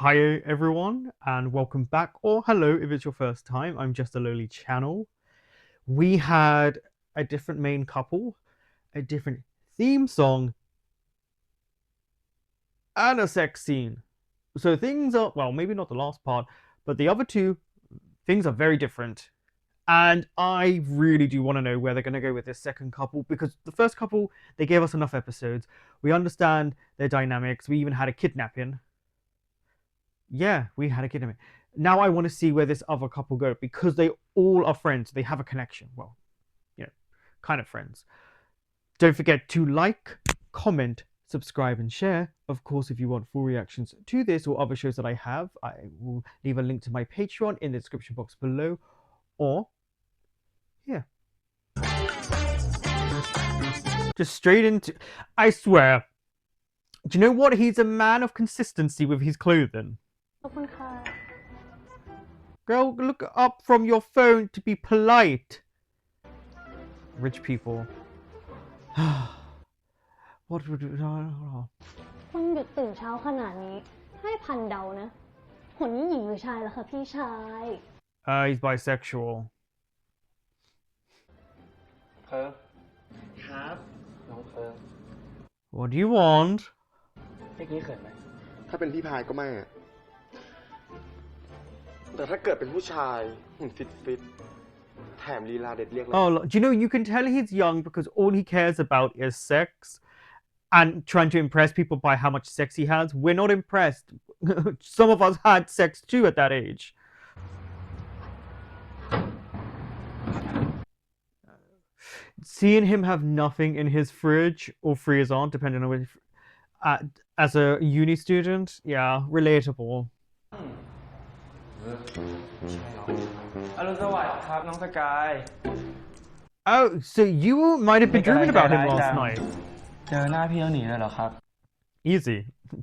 Hi everyone and welcome back, or hello if it's your first time. I'm Justalowly channel. We had a different main couple, a different theme song, and a sex scene. So things are, well, maybe not the last part, but the other two things are very different. And I really do want to know where they're going to go with this second couple, because the first couple, they gave us enough episodes. We understand their dynamics. We even had a kidnapping. Yeah, we had a kidnapping. Now I want to see where this other couple go, because they all are friends. They have a connection. Well, kind of friends. Don't forget to like, comment, subscribe, and share. Of course, if you want full reactions to this or other shows that I have, I will leave a link to my Patreon in the description box below. Or, yeah. Just straight into... I swear. Do you know what? He's a man of consistency with his clothing. Girl, look up from your phone to be polite. Rich people. What would... วันหยุดตื่นเช้าขนาดนี้ให้พันเดานะคนนี้หญิงหรือชายล่ะคะพี่ชาย he's bisexual. เพิร์ลครับน้องเพิร์ล What do you want? เมื่อกี้เขินไหม ถ้าเป็นพี่พายก็ไม่อะแต่ถ้าเกิดเป็นผู้ชายหุ่นฟิตแถมลีลาเด็ดเรียกแล้ว Oh, do you know, you can tell he's young because all he cares about is sex and trying to impress people by how much sex he has. We're not impressed. Some of us had sex too at that age. Seeing him have nothing in his fridge or freezer, depending on which, as a uni student, yeah, relatable. อรุณสวัสดิ์ครับน้องสกาย Oh, so you might have been dreaming about him last night. เจอหน้าพี่แล้วหนีเลยเหรอครับ Easy.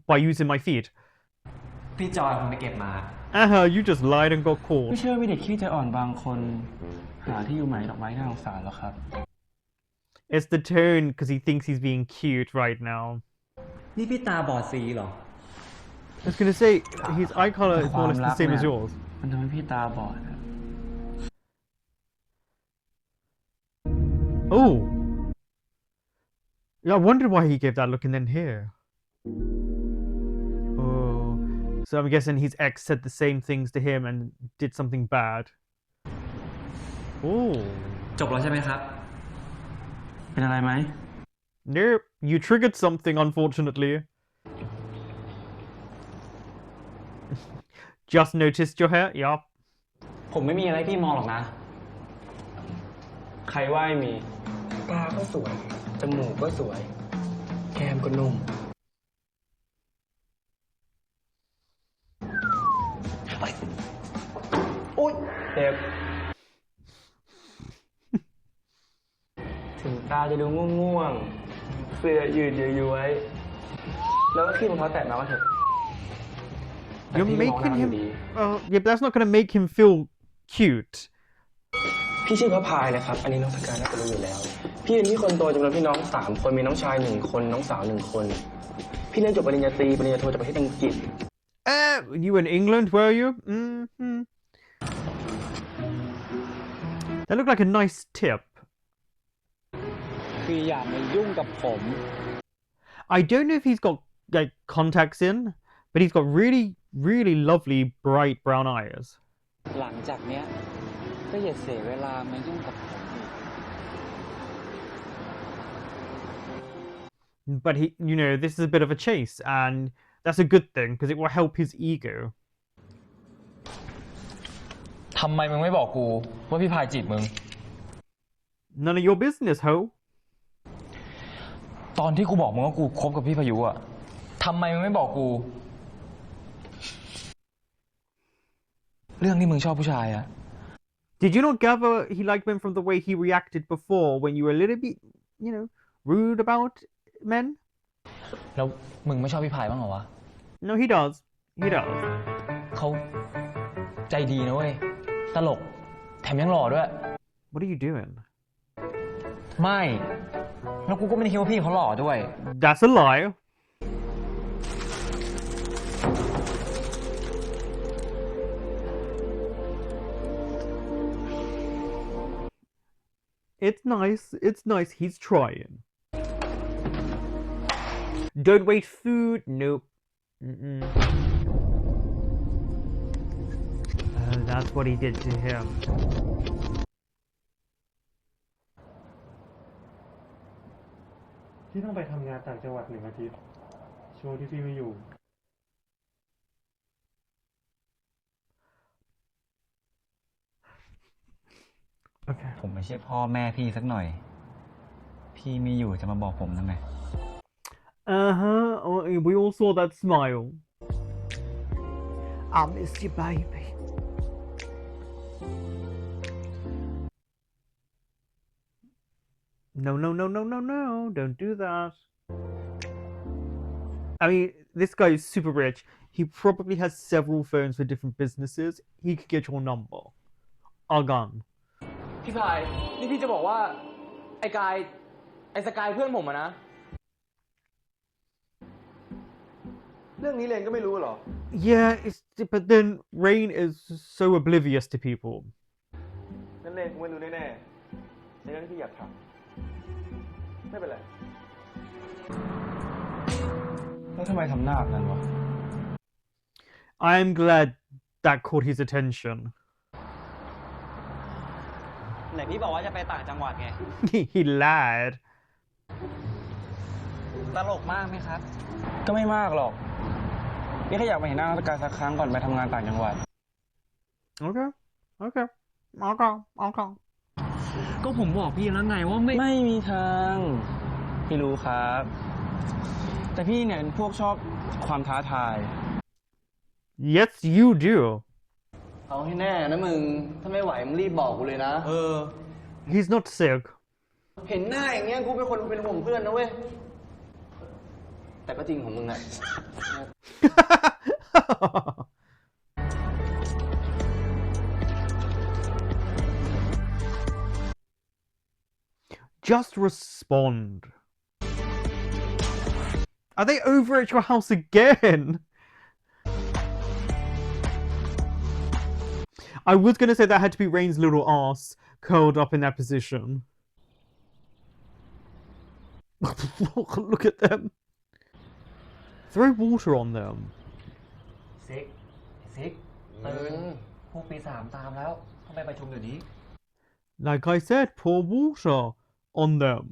By using my feet. พี่จอยผมไปเก็บมา You just lied and got ไม่ caught. เชื่อมีเด็กขี้ใจอ่อนบางคนหาที่อยู่ใหม่ดอกไม้น่าสงสารหรอครับ It's the tone because he thinks he's being cute right now. นี่พี่ตาบอดสีเหรอ I was gonna say his eye color is more or less the same as yours. มันทำให้พี่ตาบอด Oh. Yeah, I wondered why he gave that look and then here. Oh. So I'm guessing his ex said the same things to him and did something bad. Oh. จบแล้วใช่ไหมครับ เป็นอะไรไหม Nope. You triggered something, unfortunately. Just noticed your hair? Yup. ผมไม่มีอะไรพี่มองหรอกนะ ใครว่าไม่มีตาก็สวย จมูกก็สวย แก้มก็นุ่ม โอ๊ยเจ็บ ถึงตาจะดูง่วงๆ เสื้อยืดย้วยๆ แล้วก็ขี้รองเท้าแตะมาว่าเถอะ You're making him... yeah, but that's not gonna make him feel cute. พี่ชื่อพระพายนะครับ อันนี้น้องสกายน่าจะรู้อยู่แล้ว พี่เป็นพี่คนโตจำนวนพี่น้อง3 คน มีน้องชาย1 คน น้องสาว1 คน พี่เรียนจบปริญญาตรี ปริญญาโทจากประเทศอังกฤษ You in England, were you? Mm-hmm. That looked like a nice tip. คืออย่ามายุ่งกับผม I don't know if he's got like contacts in, but he's got really, really lovely bright brown eyes. หลังจากเนี้ยก็อย่าเสียเวลามายุ่งกับผมอีก But he, this is a bit of a chase, and that's a good thing because it will help his ego. ทำไมมึงไม่บอกกูว่าพี่พายจีบมึง None of your business, ho. ตอนที่กูบอกมึงว่ากูคบกับพี่พายุอะทำไมมึงไม่บอกกู เรื่องที่มึงชอบผู้ชายอะ Did you not gather he liked men from the way he reacted before when you were a little bit, rude about men? แล้วมึงไม่ชอบพี่พายบ้างเหรอวะ No, he does. He does. เขาใจดีนะเว้ย ตลก แถมยังหล่อด้วย What are you doing? ไม่ แล้วกูก็ไม่ได้คิดว่าพี่เขาหล่อด้วย That's a lie. It's nice. It's nice. He's trying. Don't waste food. Nope. That's what he did to him. พี่ต้องไปทำงานต่างจังหวัด1 อาทิตย์ช่วงที่พี่ไม่อยู่ Okay. ผมไม่ใช่พ่อแม่พี่สักหน่อย พี่ไม่อยู่จะมาบอกผมทำไม Oh, we all saw that smile. I miss you, baby. No, no, no, no, no, no. Don't do that. I mean, this guy is super rich. He probably has several phones for different businesses. He could get your number. A gun. พี่พาย นี่พี่จะบอกว่า ไอ้สกายเพื่อนผมอะนะ เรื่องนี้เลนก็ไม่รู้เหรอ Yeah, but then Rain is so oblivious to people. นั่นเลนคงไม่รู้แน่ๆในเรื่องที่พี่อยากทำไม่เป็นไร แล้วทำไมทำหน้าแบบนั้นวะ I'm glad that caught his attention. ไหนพี่บอกว่าจะไปต่างจังหวัดไง He lied. ตลกมากไหมครับ ก็ไม่มากหรอก พี่แค่อยากมาเห็นหน้าสกายสักครั้งก่อนไปทำงานต่างจังหวัด Okay. Okay. Okay. Okay. ก็ผมบอกพี่แล้วไงว่าไม่ ไม่มีทาง พี่รู้ครับ แต่พี่เนี่ยเป็นพวกชอบความท้าทาย Yes, you do. เอาให้แน่นะมึง ถ้าไม่ไหวมึงรีบบอกกูเลยนะ He's not sick. เห็นหน้าอย่างเงี้ยกูเป็นคนเป็นห่วงเพื่อนนะเว้ย แต่ก็จริงของมึงอะ Just respond. Are they over at your house again? I was going to say that had to be Rain's little ass curled up in that position. Look at them. Throw water on them. ซิกตื่นพวกปี 3ตามแล้วต้องไปประชุมเดี๋ยวนี้ Like I said, pour water on them.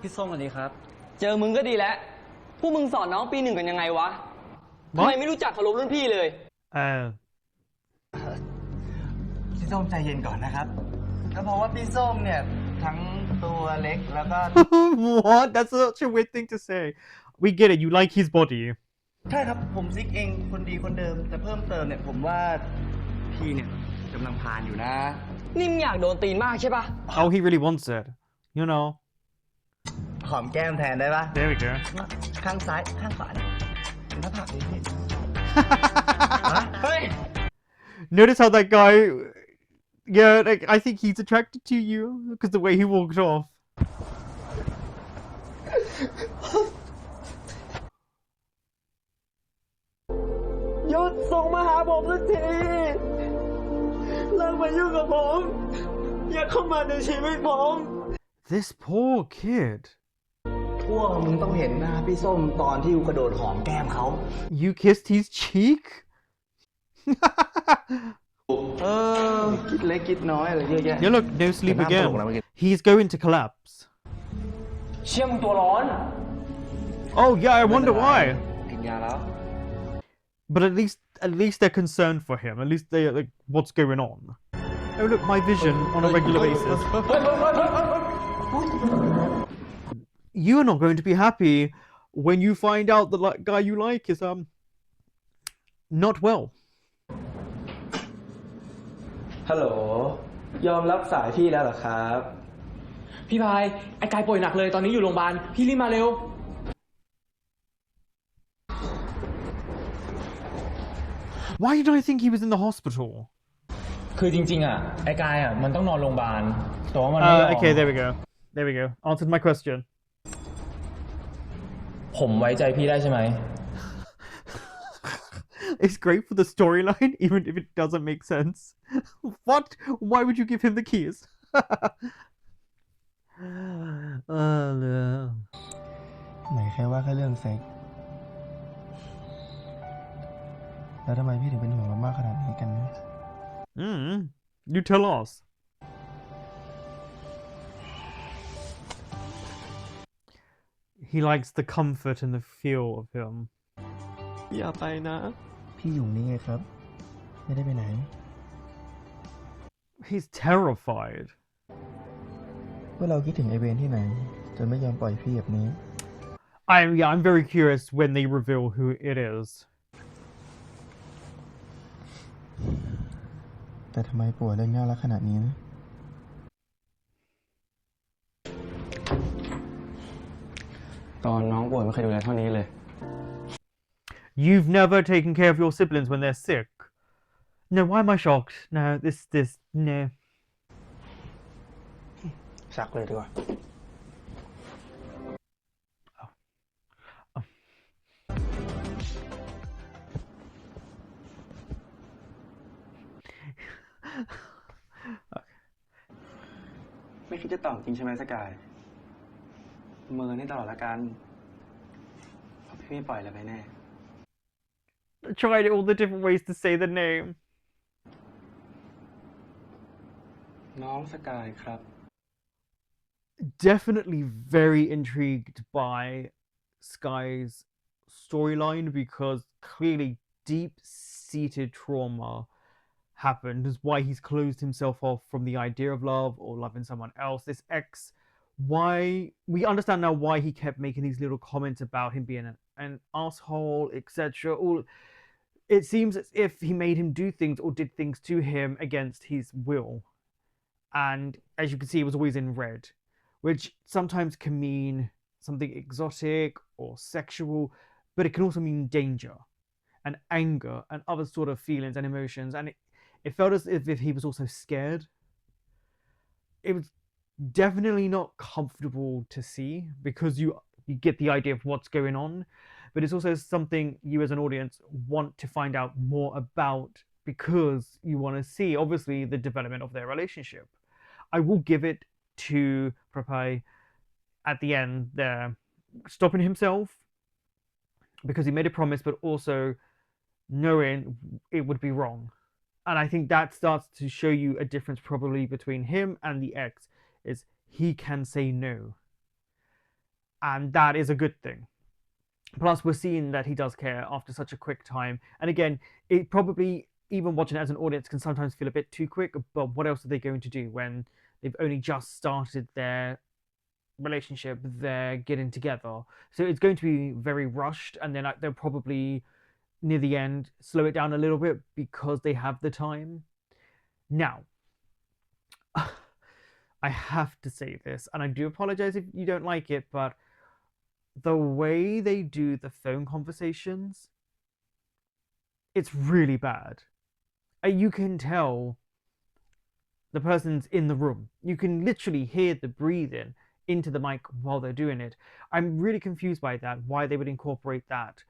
พี่ส้มสวัสดีครับ เจอมึงก็ดีแล้ว พวกมึงสอนน้องปี 1กันยังไงวะ ทำไมไม่รู้จักเคารพรุ่นพี่เลย พี่ส้มใจเย็นก่อนนะครับก็เพราะว่าพี่ส้มเนี่ยทั้งตัวเล็กแล้วก็ What? That's such a weird thing to say. We get it. You like his body. ใช่ครับ ผมซิกเองคนดีคนเดิม แต่เพิ่มเติมเนี่ยผมว่าพี่เนี่ยกำลังพานอยู่นะ นี่มึงอยากโดนตีนมากใช่ปะ Oh, he really wants it. You know. หอมแก้มแทนได้ปะ There we go. ข้างซ้ายข้างขวาเนี่ยเป็นหน้าผากเลยพี่ เฮ้ย Notice how that guy. Yeah, like, I think he's attracted to you because the way he walked off. หยุดส่งมาหาผมสักทีเลิกมายุ่งกับผม อย่าเข้ามาในชีวิตผม This poor kid. พวกมึงต้องเห็นหน้าพี่ส้มตอนที่กูกระโดดหอมแก้มเขา You kissed his cheek? คิดเล็กคิดน้อยอะไรเยอะแยะ Yeah, look, no sleep But again. I'm not- He's going to collapse. เชี่ยมึงตัวร้อน Oh yeah, I wonder why. กินยาแล้ว But at least they're concerned for him. At least they're like, what's going on? Oh look, my vision on a regular basis. You are not going to be happy when you find out the guy you like is not well. ฮัลโหล ยอมรับสายพี่แล้วเหรอครับ พี่พาย ไอ้กายป่วยหนักเลยตอนนี้อยู่โรงพยาบาล พี่รีบมาเร็ว Why did I think he was in the hospital? คือจริงๆอ่ะ ไอ้กายอ่ะ มันต้องนอนโรงพยาบาลแต่ว่ามันไม่ยอม Okay, there we go. There we go. Answered my question. ผมไว้ใจพี่ได้ใช่ไหม It's great for the storyline, even if it doesn't make sense. What? Why would you give him the keys? เรื่อง ไหนแค่ว่าแค่เรื่องเซ็ก แล้วทำไมพี่ถึงเป็นห่วงเรามากขนาดนี้กันนะ You tell us. He likes the comfort and the feel of him. อย่าไปนะ พี่อยู่นี่ไงครับ ไม่ได้ไปไหน He's terrified. ว่าเราคิดถึงไอเวนที่ไหนจนไม่ยอมปล่อยพี่แบบนี้ I'm very curious when they reveal who it is. แต่ทำไมป่วยเรื่องน่ารักขนาดนี้นะ ตอนน้องป่วยไม่เคยดูแลเท่านี้เลย You've never taken care of your siblings when they're sick. No, why am I shocked? No, no. ซักเลยดีกว่า ไม่คิดจะตอบจริงใช่ไหมสกายเมินให้ตลอดละกันเพราะพี่ไม่ปล่อยเลยไปแน่ I tried all the different ways to say the name. น้องสกายครับ Definitely very intrigued by Sky's storyline because clearly deep-seated trauma happened, is why he's closed himself off from the idea of love or loving someone else. This ex, why we understand now why he kept making these little comments about him being an asshole, etc. All it seems as if he made him do things or did things to him against his will. And as you can see, it was always in red, which sometimes can mean something exotic or sexual, but it can also mean danger and anger and other sort of feelings and emotions. And it felt as if he was also scared. It was definitely not comfortable to see because you get the idea of what's going on, but it's also something you as an audience want to find out more about because you want to see, obviously, the development of their relationship. I will give it to Prapai at the end there, stopping himself because he made a promise, but also knowing it would be wrong. And I think that starts to show you a difference probably between him and the ex, is he can say no. And that is a good thing. Plus, we're seeing that he does care after such a quick time. And again, it probably, even watching it as an audience, can sometimes feel a bit too quick. But what else are they going to do when they've only just started their relationship, they're getting together? So it's going to be very rushed, and then they'll probably, near the end, slow it down a little bit because they have the time. Now, I have to say this, and I do apologize if you don't like it, but the way they do the phone conversations, it's really bad. You can tell the person's in the room. You can literally hear the breathing into the mic while they're doing it. I'm really confused by that, why they would incorporate that.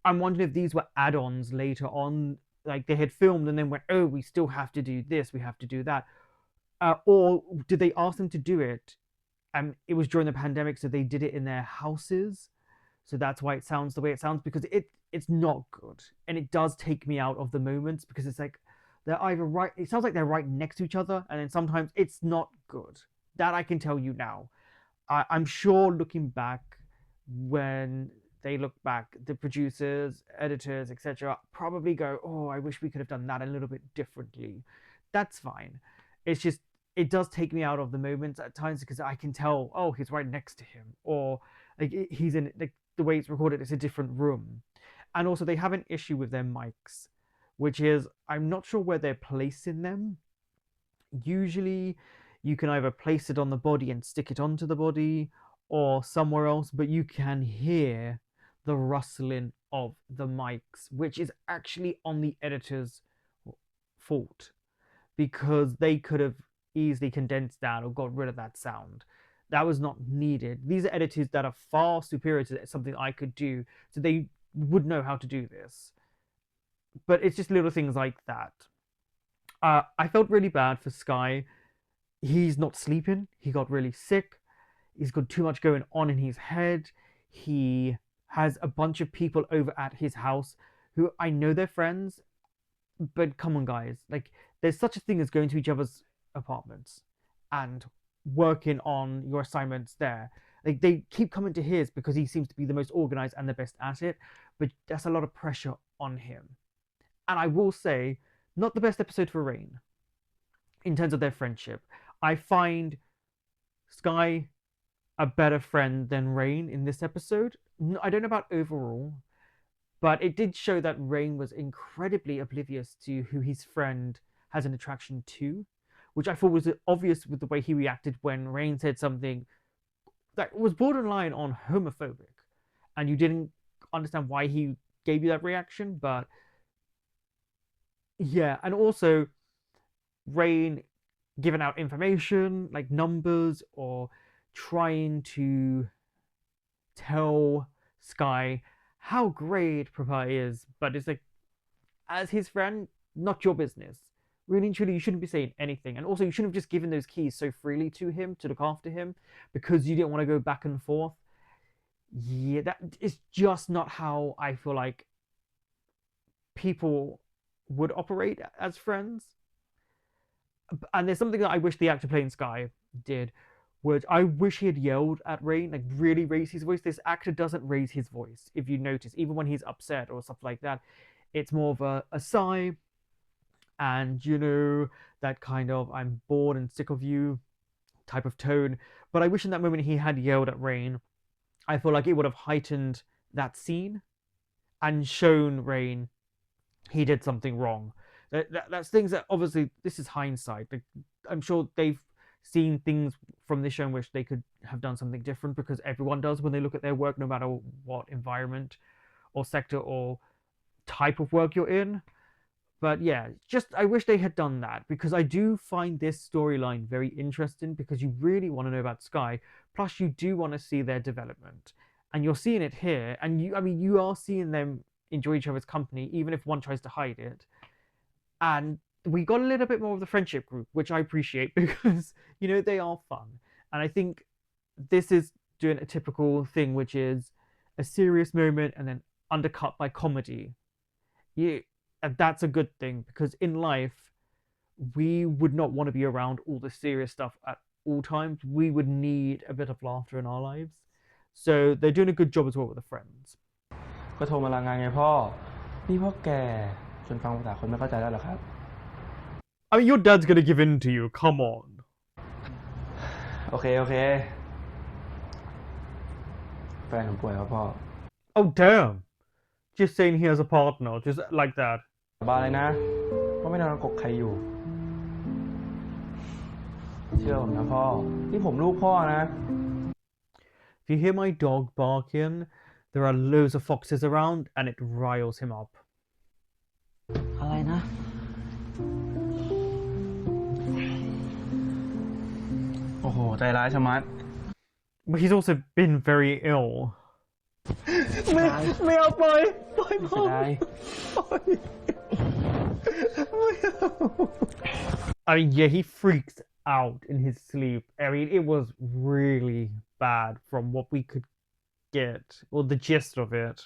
I'm wondering if these were add-ons later on, like they had filmed and then went, oh, we still have to do this, we have to do that. Or did they ask them to do it? It was during the pandemic, so they did it in their houses. So that's why it sounds the way it sounds, because it's not good. And it does take me out of the moments because it's like they're either right, it sounds like they're right next to each other, and then sometimes it's not good. That I can tell you now. I'm sure looking back, when they look back, the producers, editors, etc., probably go, oh, I wish we could have done that a little bit differently. That's fine. It's just, it does take me out of the moments at times because I can tell, oh, he's right next to him, or like he's in, like the way it's recorded, it's a different room. And also they have an issue with their mics, which is, I'm not sure where they're placing them. Usually you can either place it on the body and stick it onto the body or somewhere else, but you can hear the rustling of the mics, which is actually on the editor's fault, because they could have easily condensed that or got rid of that sound. That was not needed. These are editors that are far superior to something I could do, so they would know how to do this. But it's just little things like that. I felt really bad for Sky. He's not sleeping. He got really sick. He's got too much going on in his head. He has a bunch of people over at his house who I know they're friends, but come on, guys. Like, there's such a thing as going to each other's apartments and working on your assignments there. Like, they keep coming to his because he seems to be the most organized and the best at it, but that's a lot of pressure on him. And I will say, not the best episode for Rain in terms of their friendship. I find Sky a better friend than Rain in this episode. I don't know about overall, but it did show that Rain was incredibly oblivious to who his friend has an attraction to, which I thought was obvious with the way he reacted when Rain said something that was borderline on homophobic, and you didn't understand why he gave you that reaction. But yeah, and also Rain giving out information like numbers or trying to tell Sky how great Papa is, but it's like, as his friend, not your business. Really and truly, you shouldn't be saying anything. And also, you shouldn't have just given those keys so freely to him to look after him because you didn't want to go back and forth. Yeah, that is just not how I feel like people would operate as friends. And there's something that I wish the actor playing Sky did, which I wish he had yelled at Rain, like really raise his voice. This actor doesn't raise his voice, if you notice, even when he's upset or stuff like that. It's more of a sigh, and that kind of I'm bored and sick of you type of tone. But I wish in that moment he had yelled at Rain. I feel like it would have heightened that scene and shown Rain he did something wrong. That's things that obviously this is hindsight. Like, I'm sure they've seen things from this show in which they could have done something different, because everyone does when they look at their work, no matter what environment or sector or type of work you're in. But yeah, just I wish they had done that, because I do find this storyline very interesting, because you really want to know about Sky, plus you do want to see their development, and you're seeing it here, and you are seeing them enjoy each other's company, even if one tries to hide it. And we got a little bit more of the friendship group, which I appreciate because they are fun. And I think this is doing a typical thing, which is a serious moment and then undercut by comedy. And that's a good thing, because in life we would not want to be around all the serious stuff at all times. We would need a bit of laughter in our lives. So they're doing a good job as well with the friends. ก็โทรมารายงานไงพ่อนี่พ่อแก่จนฟังภาษาคนไม่เข้าใจแล้วเหรอครับ I mean, your dad's gonna give in to you. Come on. โอเคแฟนผมป่วยครับพ่อ Oh damn. Just saying he has a partner, just like that. บ้าเลยนะพ่อไม่นอนกกใครอยู่เชื่อผมนะพ่อนี่ผมลูกพ่อนะ If you hear my dog barking, there are loads of foxes around and it riles him up. อะไรนะโอ้โหใจร้ายชะมัด But he's also been very ill. ไม่เอาปล่อยพ่อ เสียดาย I mean, yeah, he freaked out in his sleep. I mean, it was really bad from what we could get, or the gist of it.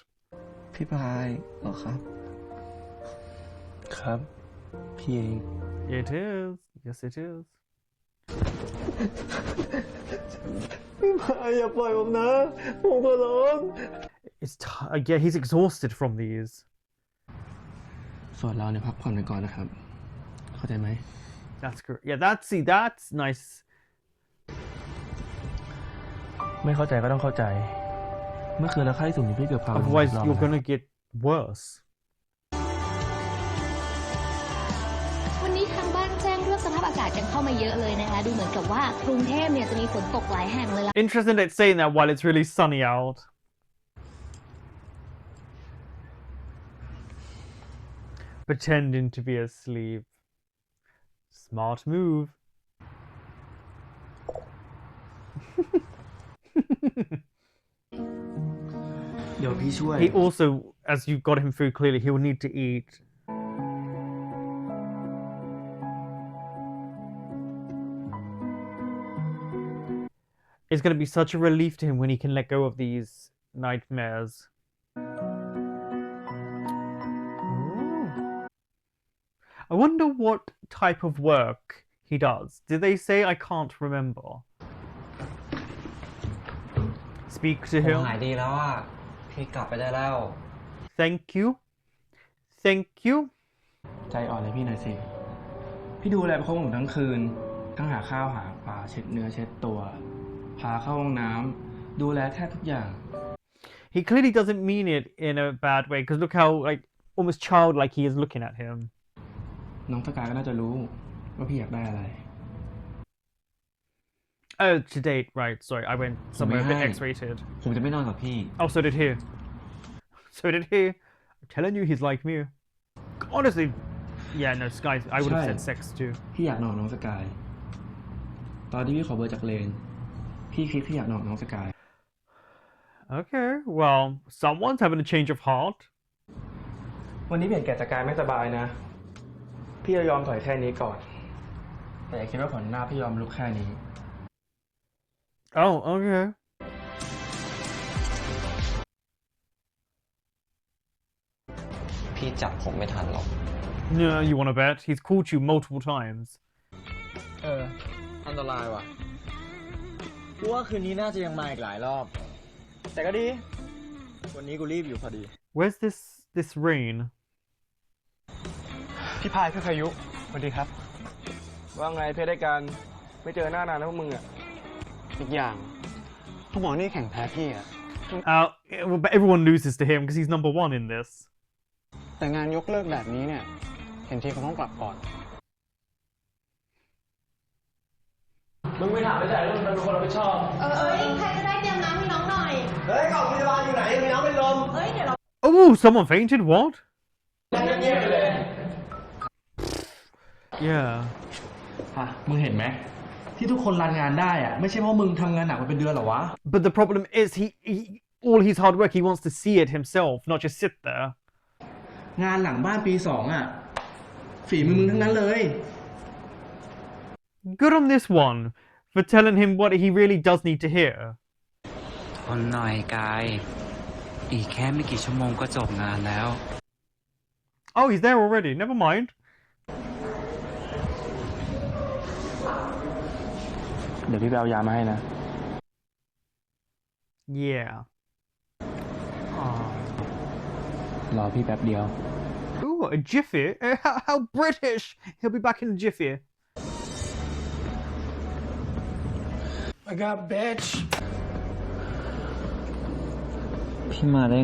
พี่พายเหรอครับครับพี่เอง It is. Yes, it is. พี่พายอย่าปล่อยผมนะผมขอร้อง Yeah, he's exhausted from these. ส่วนเราเนี่ยพักผ่อนกันก่อนนะครับเข้าใจไหม That's great. Yeah, that's nice. ไม่เข้าใจก็ต้องเข้าใจเมื่อคืนเราไข้สูงอยู่พี่เกือบพา Otherwise, you're gonna get worse. วันนี้ทางบ้านแจ้งเรื่องสภาพอากาศกันเข้ามาเยอะเลยนะคะ ดูเหมือนกับว่ากรุงเทพเนี่ยจะมีฝนตกหลายแห่งเลยล่ะ Interesting that it's saying that while it's really sunny out. Pretending to be asleep. Smart move. เดี๋ยวพี่ช่วย He also, as you got him food clearly, he will need to eat. It's going to be such a relief to him when he can let go of these nightmares. Ooh. I wonder what type of work he does. Did they say? I can't remember. Speak to ผม him. หายดีแล้วอ่ะ พี่กลับไปได้แล้ว Thank you. Thank you. ใจอ่อนเลยพี่หน่อยสิ พี่ดูแลพวกผมทั้งคืน ทั้งหาข้าวหาปลาเช็ดเนื้อเช็ดตัว พาเข้าห้องน้ำดูแลแทบทุกอย่าง He clearly doesn't mean it in a bad way, because look how, like, almost childlike he is looking at him. น้องสกายก็น่าจะรู้ว่าพี่อยากได้อะไร Oh, to date, right. Sorry, I went somewhere a bit X-rated. ผมจะไม่นอนกับพี่ Oh, so did he. So did he. I'm telling you, he's like me. Honestly, yeah, no, Sky, I would have said sex too. พี่อยากนอนน้องสกาย ตอนที่พี่ขอเบอร์จากเลน พี่คิดพี่อยากนอนน้องสกาย Okay, well, someone's having a change of heart. วันนี้เปลี่ยนแก่สกายไม่สบายนะ พี่จะยอมถอยแค่นี้ก่อน แต่อย่าคิดว่าผลหน้าพี่ยอมลุกแค่นี้ Oh, okay. พี่จับผมไม่ทันหรอก No, you want to bet? He's called you multiple times. อันตรายว่ะกูว่าคืนนี้น่าจะยังมาอีกหลายรอบ แต่ก็ดี วันนี้กูรีบอยู่พอดี Where's this rain? พี่พายพี่พายุสวัสดีครับ ว่าไงเพชรได้การไม่เจอหน้านานแล้วพวกมึงอ่ะ อีกอย่างพวกหมอนี่แข่งแพ้พี่อะ But everyone loses to him because he's number one in this. แต่งานยกเลิกแบบนี้เนี่ย เห็นทีเขาต้องกลับก่อน มึงไม่ถามไม่ได้แล้วมึงเป็นคนรับผิดชอบ ใครก็ได้เตรียมน้ำให้น้องหน่อย เฮ้ยกล่องพยาบาลอยู่ไหนมีน้ำเป็นลม เดี๋ยวเรา Oh, someone fainted? What? เงียบๆไปเลย Yeah. มึงเห็นไหม ที่ทุกคนรันงานได้อะไม่ใช่เพราะมึงทำงานหนักมาเป็นเดือนหรอวะ But the problem is all his hard work, he wants to see it himself, not just sit there. งานหลังบ้านปี 2อะฝีมือมึงทั้งนั้นเลย Good on this one for telling him what he really does need to hear. ทนหน่อยกาย อีกแค่ไม่กี่ชั่วโมงก็จบงานแล้ว Oh, he's there already. Never mind. เดี๋ยวพี่ไปเอายามาให้นะ Yeah. Aw. รอพี่แป๊บเดียว Ooh, a jiffy? How British! He'll be back in a jiffy. I got bitch พี่มาได้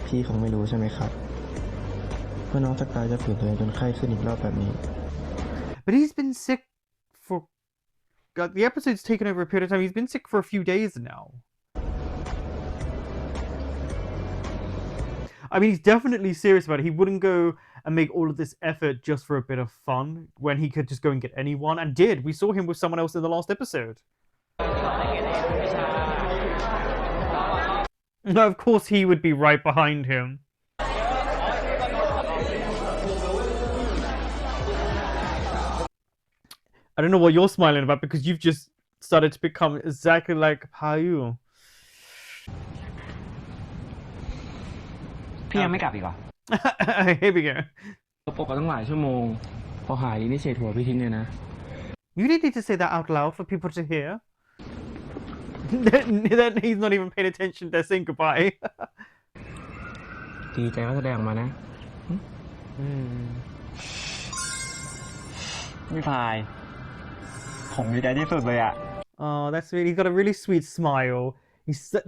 พี่คงไม่รู้ใช่ไหมครับว่าน้องสกายจะฝืนตัวเองจนไข้ขึ้นอีกรอบแบบนี้ But he's been sick for... God, the episode's taken over a period of time. He's been sick for a few days now. I mean, he's definitely serious about it. He wouldn't go and make all of this effort just for a bit of fun when he could just go and get anyone, and did. We saw him with someone else in the last episode. No, of course he would be right behind him. I don't know what you're smiling about because you've just started to become exactly like Payu. พี่ยังไม่กลับอีกเหรอ Here we go. ปกกันตั้งหลายชั่วโมง พอหายดีนี่เฉดหัวพี่ทิ้งเลยนะ You didn't need to say that out loud for people to hear. Then he's not even paying attention. They're saying goodbye. ดีใจก็แสดงออกมานะ พี่พาย ผมดีใจที่สุดเลยอะ Oh, that's really. He's got a really sweet smile.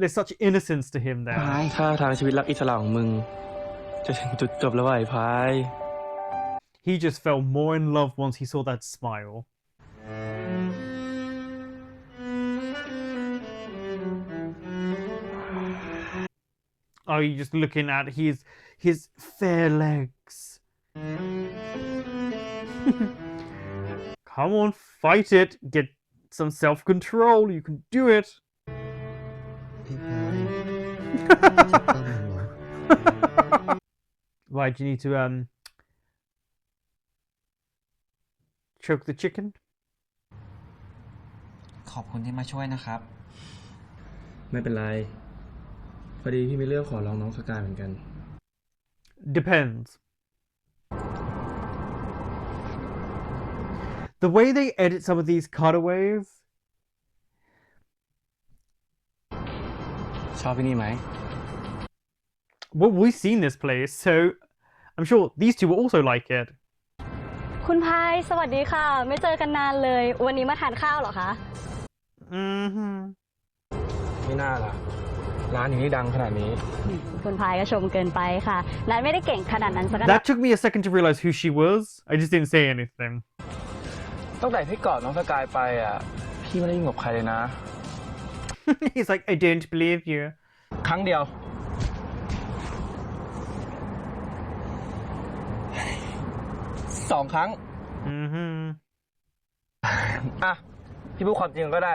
There's such innocence to him there. ถ้าทางชีวิตรักอิสระของมึง จะถึงจุดจบแล้วว่ะไอ้พาย He just fell more in love once he saw that smile. Oh, you're just looking at his fair legs. Come on, fight it. Get some self-control. You can do it. Why do you need to choke the chicken? อบคุณที่มาช่วยนะครับ ไม่เป็นไร พอดีพี่มีเรื่องขอร้องน้องสกายเหมือนกัน Depends. The way they edit some of these cutaways. ชอบที่นี่ไหม Well, we've seen this place, so I'm sure these two will also like it. คุณพายสวัสดีค่ะ ไม่เจอกันนานเลย วันนี้มาทานข้าวเหรอคะ Mm-hmm. ไม่น่าล่ะ ร้านอย่างนี้ดังขนาดนี้ คุณพายก็ชมเกินไปค่ะนัทไม่ได้เก่งขนาดนั้นสักหน่อย That took me a second to realize who she was. I just didn't say anything. ตั้งแต่พี่กอดน้องสกายไปอ่ะ พี่ไม่ได้ยุ่งกับใครเลยนะ He's like, I don't believe you. ครั้งเดียว 2 ครั้ง Mm-hmm. อ่ะ พี่พูดความจริงก็ได้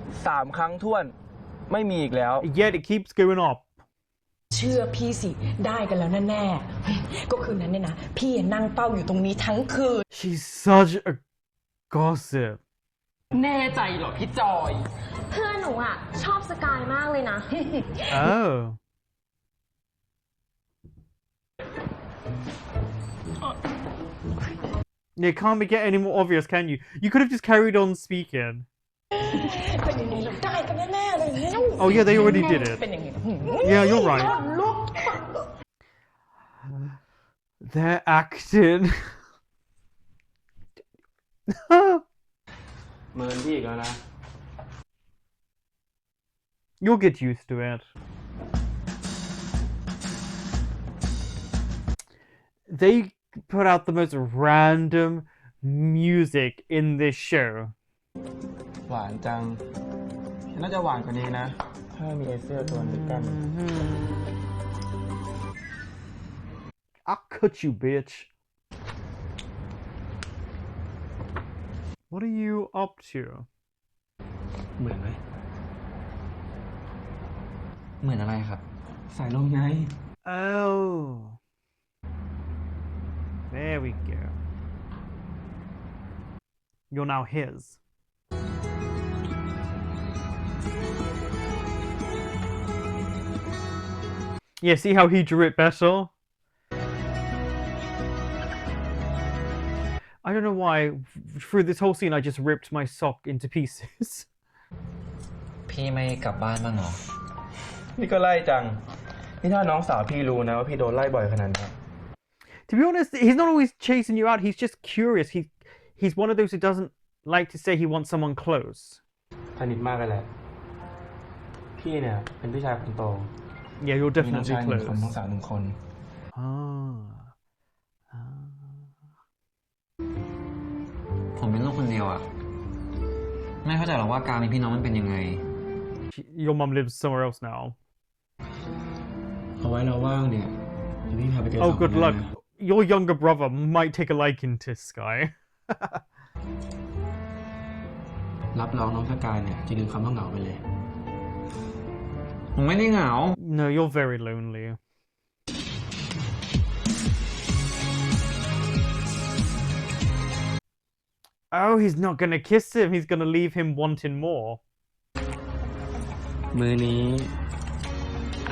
3 ครั้งท้วน ไม่มีอีกแล้ว Yet it keeps going up. เชื่อพี่สิได้กันแล้วแน่ๆเฮ้ยก็คืนนั้นเนี่ยนะพี่นั่งเฝ้าอยู่ตรงนี้ทั้งคืน She's such a gossip. แน่ใจเหรอพี่จอย เพื่อนหนูอ่ะ ชอบสกายมากเลยนะ Oh. It can't be get any more obvious, can you? You could have just carried on speaking. เป็นอย่างนี้แล้วได้กันแน่ๆเลยเนี่ย Oh yeah, they already did เป็น it. อย่างนี้ Yeah, you're right. ลูก They're acting. เมินพี่อีกแล้วนะ You'll get used to it. They put out the most random music in this show. หวานจัง น่าจะหวานกว่านี้นะ ถ้ามีไอเสื้อตัวนี้กัน I'll cut you, bitch. What are you up to? เหมือนไหม เหมือนอะไรครับ สายลมไง Oh. There we go. You're now his. Yeah, see how he drew it better? I don't know why. Through this whole scene, I just ripped my sock into pieces. พี่ไม่กลับบ้านบ้างเหรอ นี่ก็ไล่จัง นี่ถ้าน้องสาวพี่รู้นะว่าพี่โดนไล่บ่อยขนาดนี้ To be honest, he's not always chasing you out. He's just curious. He's one of those who doesn't like to say he wants someone close. สนิทมากเลยแหละ พี่เนี่ยเป็นพี่ชายคนโต Yeah, you're มีน้อง definitely ชาย1 คน close. น้องสาว1 คน Ah. ผมเป็นลูกคนเดียวอ่ะ ไม่เข้าใจหรอกว่าการมีพี่น้องมันเป็นยังไง Your mum lives somewhere else now. เอาไว้เราว่างเนี่ยเดี๋ยวพี่พาไปเจอ Oh, 2 คน good นั้น luck. นะ Your younger brother might take a liking to Sky. รับรองน้องสกายเนี่ยจะลืมคำว่าเหงาไปเลย ผมไม่ได้เหงา No, you're very lonely. Oh, he's not gonna kiss him. He's gonna leave him wanting more. มือนี้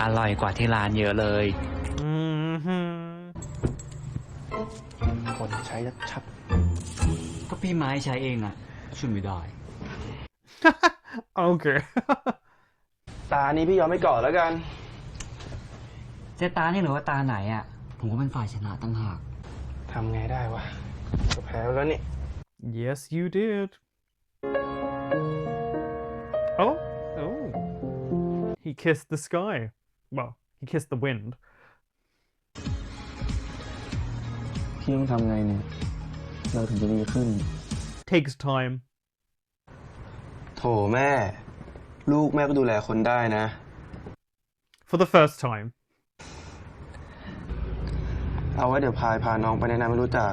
อร่อยกว่าที่ร้านเยอะเลย Mm-hmm. คนใช้ชัด ก็พี่ไม้ใช้เองอ่ะ ช่วยไม่ได้ Okay. ๆตานี้พี่ยอมไม่กอดแล้วกัน เจตานี่หรือว่าตาไหนอ่ะ ผมก็เป็นฝ่ายชนะตั้งหาก ทำไงได้วะก็แพ้แล้วนี่ Yes, you did. Oh. Oh. He kissed the sky. Well, he kissed the wind. พี่ต้องทำไงเนี่ย เราถึงจะดีขึ้น Takes time. โถแม่ ลูกแม่ก็ดูแลคนได้นะ For the first time. เอาไว้เดี๋ยวพาน้องไปแนะนำไม่รู้จัก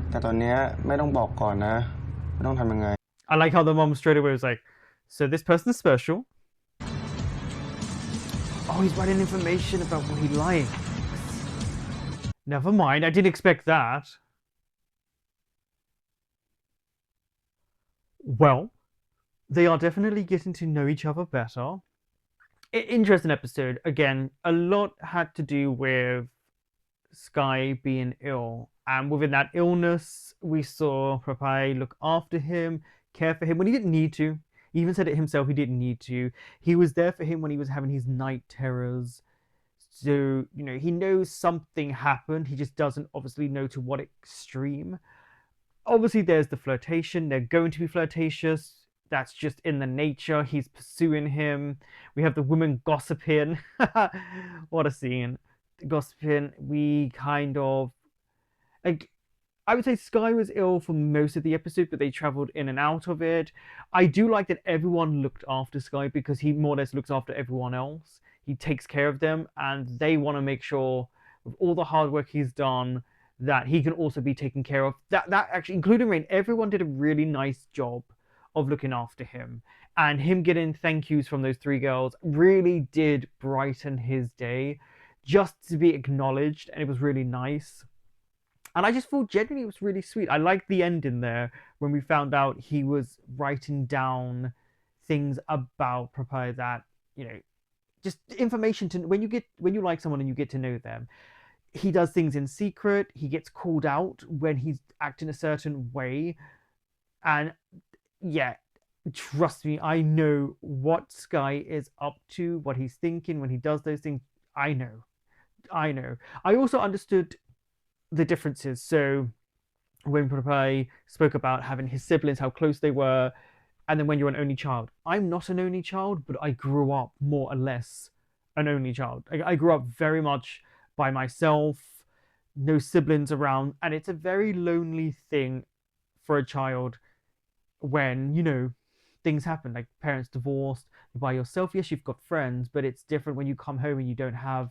แต่ตอนเนี้ยไม่ต้องบอกก่อนนะไม่ต้องทำยังไง I like how the mom straight away was like, so this person's special. Oh, he's writing information about what he likes. Never mind, I didn't expect that. Well, They are definitely getting to know each other better. Interesting episode. Again, a lot had to do with Sky being ill. And within that illness, we saw Popeye look after him, care for him when he didn't need to. He even said it himself, he didn't need to. He was there for him when he was having his night terrors. So, he knows something happened. He just doesn't obviously know to what extreme. Obviously, there's the flirtation. They're going to be flirtatious. That's just in the nature. He's pursuing him. We have the woman gossiping. What a scene. Gossiping. We kind of like I would say Sky was ill for most of the episode, but they traveled in and out of it. I do like that everyone looked after Sky because he more or less looks after everyone else. He takes care of them, and they want to make sure, with all the hard work he's done, that he can also be taken care of. That actually, including Rain, everyone did a really nice job of looking after him. And him getting thank yous from those three girls really did brighten his day just to be acknowledged, and it was really nice. And I just thought genuinely it was really sweet. I liked the ending there when we found out he was writing down things about Popeye that, you know, just information to when you like someone and you get to know them. He does things in secret, he gets called out when he's acting a certain way. And yeah, trust me, I know what Sky is up to, what he's thinking when he does those things. I know. I know. I also understood the differences. So when Popeye spoke about having his siblings, how close they were, and then when you're an only child. I'm not an only child, but I grew up more or less an only child. I grew up very much by myself, no siblings around, and it's a very lonely thing for a child when, things happen, like parents divorced, you're by yourself. Yes, you've got friends, but it's different when you come home and you don't have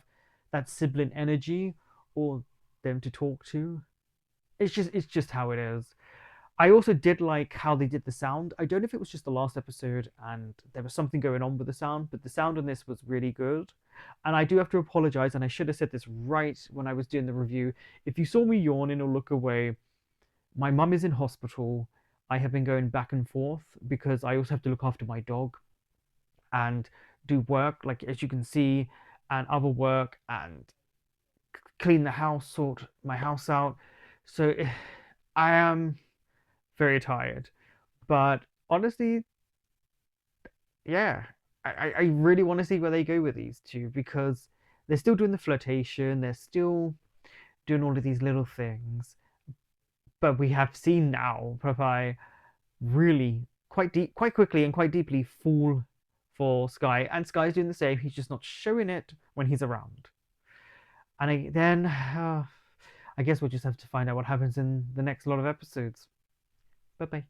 that sibling energy or them to talk to. It's just how it is. I also did like how they did the sound. I don't know if it was just the last episode and there was something going on with the sound, but the sound on this was really good. And I do have to apologize, and I should have said this right when I was doing the review. If you saw me yawning or look away, my mum is in hospital. I have been going back and forth because I also have to look after my dog and do work, like as you can see, and other work and clean the house, sort my house out. So I am very tired. But honestly, yeah, I really want to see where they go with these two because they're still doing the flirtation, they're still doing all of these little things. But we have seen now Popeye really quite quickly and quite deeply fall for Sky, and Sky's doing the same. He's just not showing it when he's around. And then I guess we'll just have to find out what happens in the next lot of episodes. Bye bye.